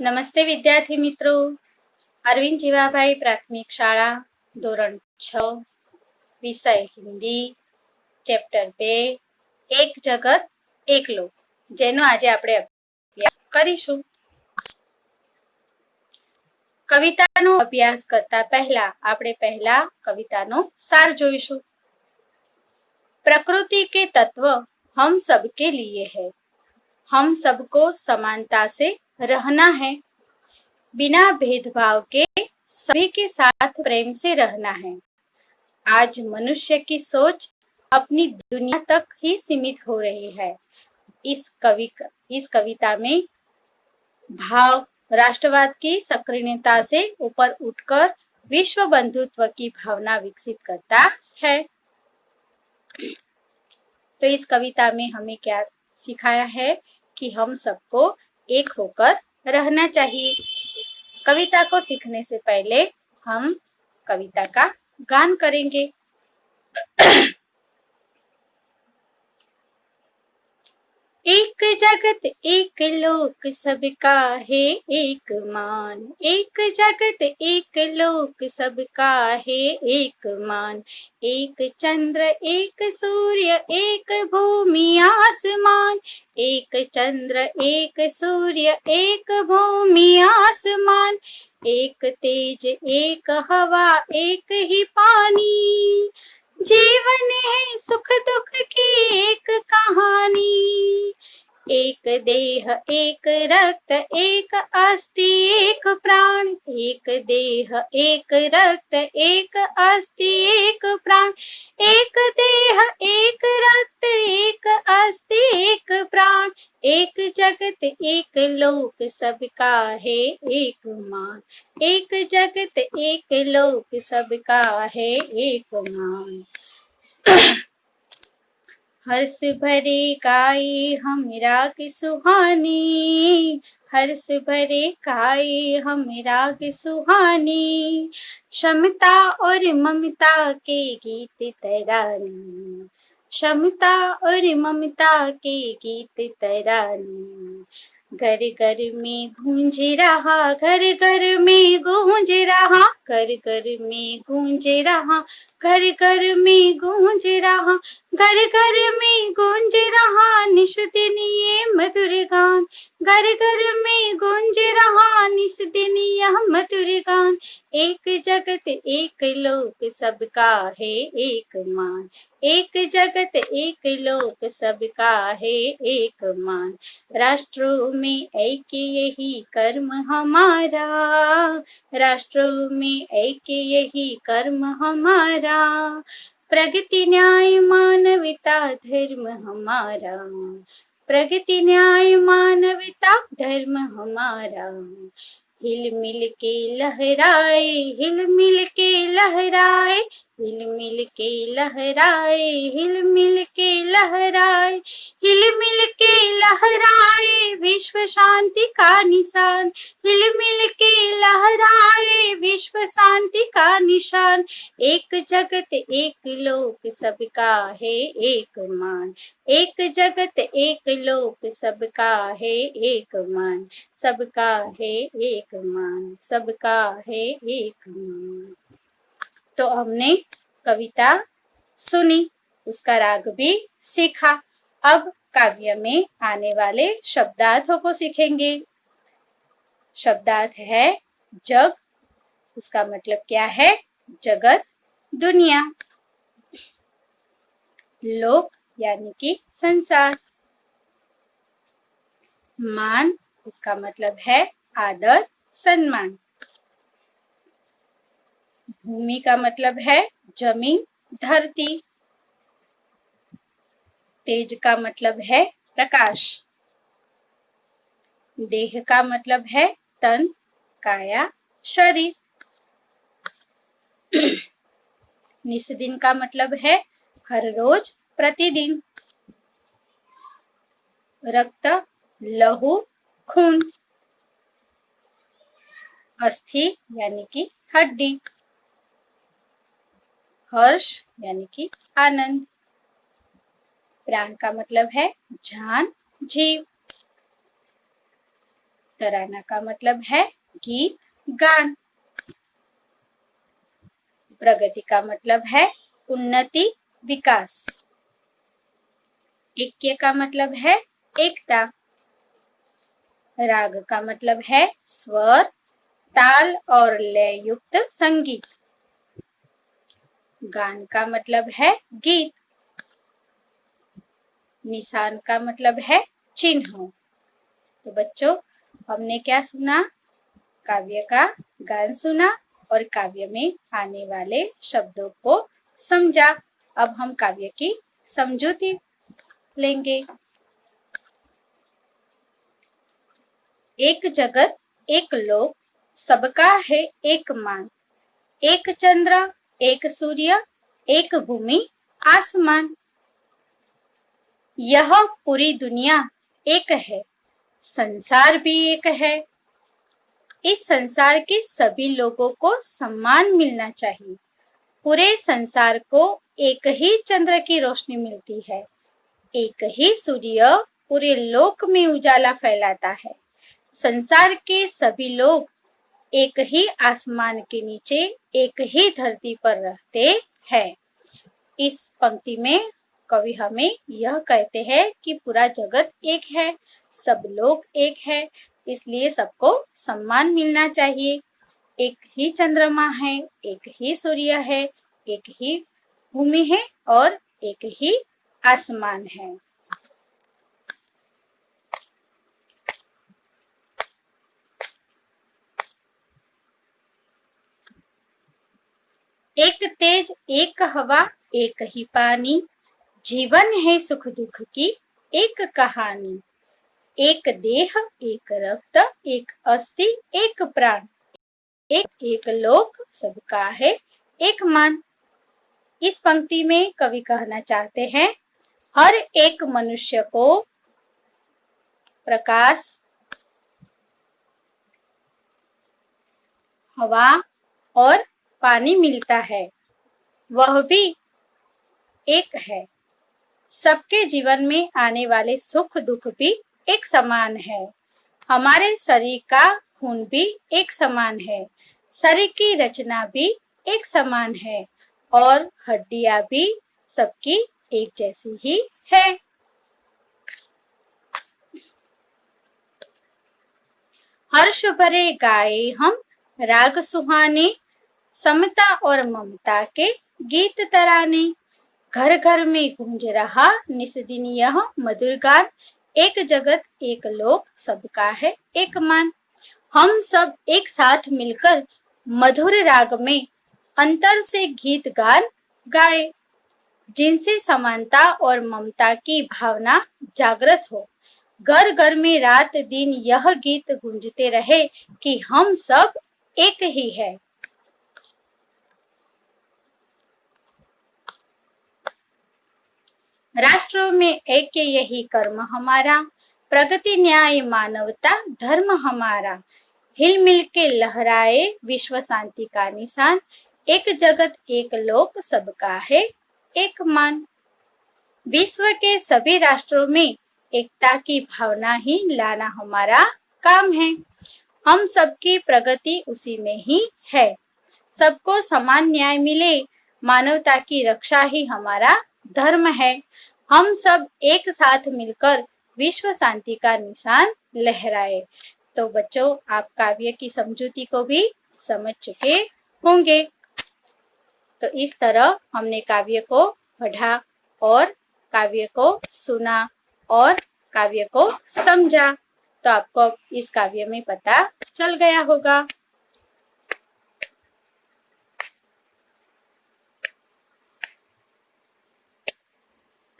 નમસ્તે વિદ્યાર્થી મિત્રો. અરવિંદ જીવાભાઈ પ્રાથમિક શાળા ધોરણ 6 વિષય હિન્દી ચેપ્ટર 2 એક જગત એક લોક જેનો આજે આપણે અભ્યાસ કરીશું. કવિતાનો અભ્યાસ કરતા પહેલા આપણે કવિતાનો સાર જોઈશું. प्रकृति के तत्व हम सबके लिए है. हम सबको समानता से रहना है. बिना भेदभाव के सभी के साथ प्रेम से रहना है. आज मनुष्य की सोच अपनी दुनिया तक ही सीमित हो रही है. इस कविता में भाव राष्ट्रवाद की सक्रियता से ऊपर उठकर विश्व बंधुत्व की भावना विकसित करता है. तो इस कविता में हमें क्या सिखाया है कि हम सबको एक होकर रहना चाहिए. कविता को सीखने से पहले हम कविता का गान करेंगे. एक जगत एक लोक सबका है एक मान. एक जगत एक लोक सबका है एक मान. एक चंद्र एक सूर्य एक भूमि आसमान. एक चंद्र एक सूर्य एक भूमि आसमान. एक तेज एक हवा एक ही पानी. जीवन है सुख दुख की एक कहानी. एक देह एक रक्त एक अस्थि एक प्राण. एक देह एक रक्त एक अस्थि एक प्राण. एक देह एक रक्त एक अस्थि एक प्राण. एक जगत एक लोक सबका है एक मान. एक जगत एक लोक सबका है एक मान. हर्ष भरे गाए हम राग सुहानी. हर्ष भरे गाए हम राग सुहानी. क्षमता और ममता के गीत तरानी. क्षमता और ममता के गीत तरानी. घर घर में गूंज रहा घर घर में गूंज रहा. घर घर में गूंज रहा. घर घर में गूंज रहा. घर घर में गूंज रहा निश दिन ये मधुर गान. घर घर में गूंज रहा निश दिन यह मधुर गान. एक जगत एक लोक सबका है एक मान. एक जगत एक लोक सबका है एक मान. राष्ट्रों में ऐक्य यही कर्म हमारा. राष्ट्रों में ऐक्य यही कर्म हमारा. प्रगति न्याय मानवता धर्म हमारा. प्रगति न्याय मानवता धर्म हमारा. हिल मिल के लहराए हिल मिल के लहराए. हिल मिल के लहराए हिल मिल के लहराए. हिल मिल के लहराए विश्व शांति का निशान. हिल मिल के लहराए विश्व शांति का निशान. एक जगत एक लोक सबका है एक मान. एक जगत एक लोक सबका है एक मान. सबका है एक मान. सबका है एक मान. तो हमने कविता सुनी, उसका राग भी सीखा. अब काव्य में आने वाले शब्दार्थों को सीखेंगे. शब्दार्थ है जग. उसका मतलब क्या है? जगत, दुनिया. लोक यानी कि संसार. मान उसका मतलब है आदर, सम्मान. भूमि का मतलब है जमीन, धरती. तेज का मतलब है प्रकाश. देह का मतलब है तन, काया, शरीर. निस्दिन का मतलब है हर रोज, प्रतिदिन. रक्त, लहू, खून. अस्थि यानी कि हड्डी. हर्ष यानी कि आनंद. प्राण का मतलब है जान, जीव. तराना का मतलब है गीत गान। प्रगति का मतलब है उन्नति विकास। ऐक्य का मतलब है एकता। राग का मतलब है स्वर, ताल और लय युक्त संगीत। गान का मतलब है गीत। निशान का मतलब है चिन्ह। तो बच्चों, हमने क्या सुना? काव्य का गान सुना और काव्य में आने वाले शब्दों को समझा। अब हम काव्य की समझौती लेंगे। एक जगत एक लोक, सबका है एक मान। एक चंद्र एक सूर्य, एक भूमि आसमान। यह पूरी दुनिया एक है, संसार भी एक है। इस संसार के सभी लोगों को सम्मान मिलना चाहिए। पूरे संसार को एक ही चंद्र की रोशनी मिलती है। एक ही सूर्य पूरे लोक में उजाला फैलाता है। संसार के सभी लोग एक ही आसमान के नीचे एक ही धरती पर रहते हैं। इस पंक्ति में कवि हमें यह कहते हैं कि पूरा जगत एक है, सब लोग एक है, इसलिए सबको सम्मान मिलना चाहिए। एक ही चंद्रमा है, एक ही सूर्य है, एक ही भूमि है और एक ही आसमान है। एक तेज एक हवा एक ही पानी, जीवन है सुख दुख की एक कहानी। एक देह एक रक्त एक अस्थि एक प्राण, एक एक लोक सबका है एक मान। इस पंक्ति में कवि कहना चाहते हैं, हर एक मनुष्य को प्रकाश, हवा और पानी मिलता है, वह भी एक है। सबके जीवन में आने वाले सुख दुख भी एक समान है। हमारे शरीर का खून भी एक समान है, शरीर की रचना भी एक समान है और हड्डियां भी सबकी एक जैसी ही है। हर्ष भरे गाए हम राग सुहाने, समता और ममता के गीत तराने। घर घर में गूंज रहा निस्दिन यह मधुर गान, एक जगत एक लोक सबका है एक मान। हम सब एक साथ मिलकर मधुर राग में अंतर से गीत गान गाए, जिनसे समानता और ममता की भावना जागृत हो। घर घर में रात दिन यह गीत गूंजते रहे कि हम सब एक ही है। राष्ट्र में ऐक्य यही कर्म हमारा, प्रगति न्याय मानवता धर्म हमारा। हिल मिल के लहराए विश्व शांति का निशान, एक जगत एक लोक सबका है एक मान। विश्व के सभी राष्ट्रों में एकता की भावना ही लाना हमारा काम है। हम सबकी प्रगति उसी में ही है। सबको समान न्याय मिले, मानवता की रक्षा ही हमारा धर्म है। हम सब एक साथ मिलकर विश्व शांति का निशान लहराए। तो बच्चों, आप काव्य की समझौती को भी समझ चुके होंगे। तो इस तरह हमने काव्य को पढ़ा और काव्य को सुना और काव्य को समझा। तो आपको इस काव्य में पता चल गया होगा।